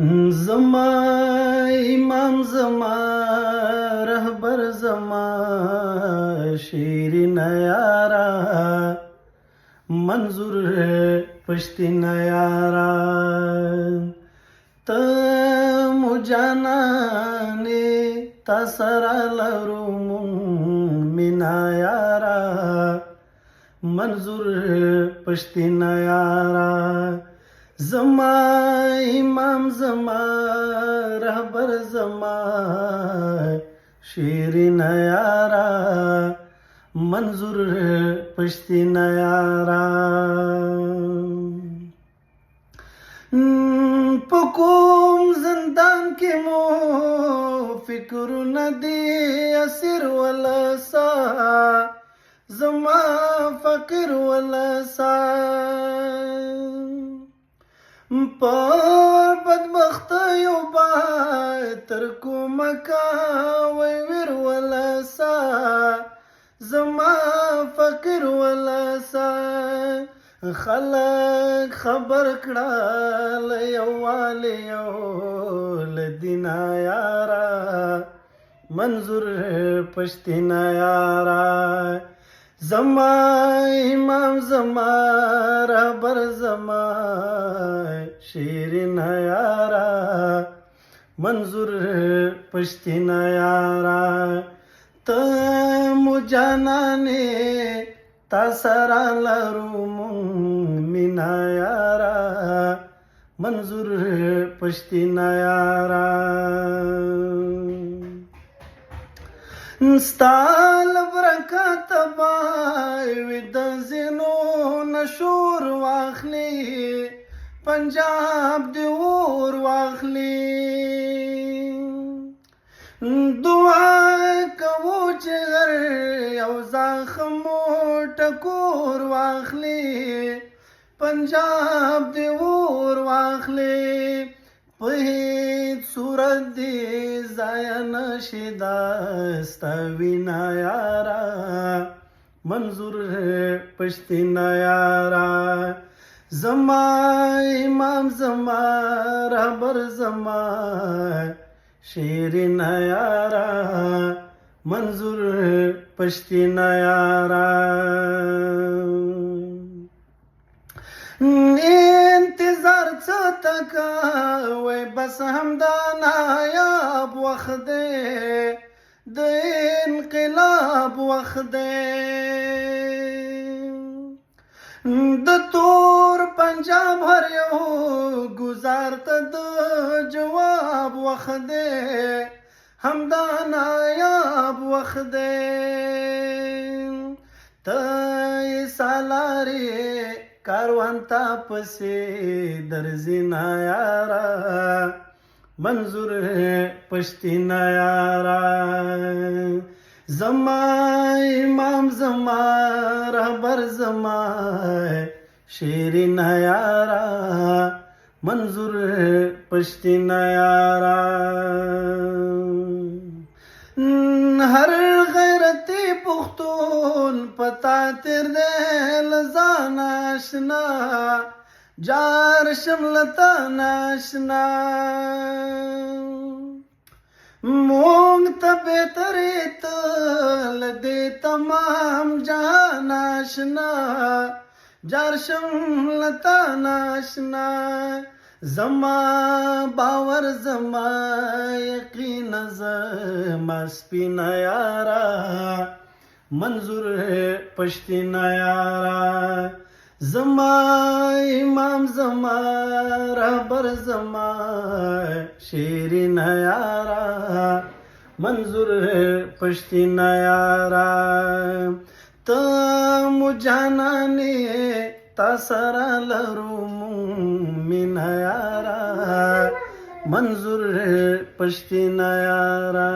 زما امام زما رهبر زما شیرین یارا منظور پشتین یارا ته مو جانانې تا سره لرو مینا یارا منظور پشتین یارا زما امام زما رهبر زما شیرین یارا منظور پشتین یارا په کوم زندان کې مو فکرونه دي اسیر ولسا زما فقیر ولسا په بدبخت یو با تر کومه کوي ویر ولسا زما فقیر ولسا خلق خبر کړه له یووالي یو له دینا یارا منظور پشتین یارا زما امام زما رهبر زما شیرین یارا منظور پشتین یارا ته مو جانانې تا سره لرو مینا یارا منظور پشتین یارا ستا له برکته به وي د ځینو نشور واخلي پنجاب دې اور واخلي دعا کوو چې هر یو زخم ټکور واخلي پنجاب دې اور واخلي په هیڅ صورت دې ضایع نشي دا ستا وینا یارا منظور پشتین یارا زما امام زما رهبر زما شیرین یارا منظور پشتین یارا انتظار څه تکا وای بس همدا نایاب وخت دی د انقلاب وخت دی د تور پنجاب هر یو گزار ته د جواب وخت دی همدا نایاب وخت دی ته سالاري کاروان تا پسې درځي نا یارا منظور پشتین یارا زما امام زما رهبر زما شیرین یارا منظور پشتین یارا هر غیرتی پختون پتا تر دې لزان آشنا جار شملتا ناشنا مونږ ته بهترې تل دې تمام جهان آشنا جار شملتا ناشنا زما باور زما یقین زما سپین یارا منظور پشتین یارا زما امام زما رهبر زما شیرین یارا منظور پشتین یارا ته مو جانانې تا سره لرو مینا یارا منظور پشتین یارا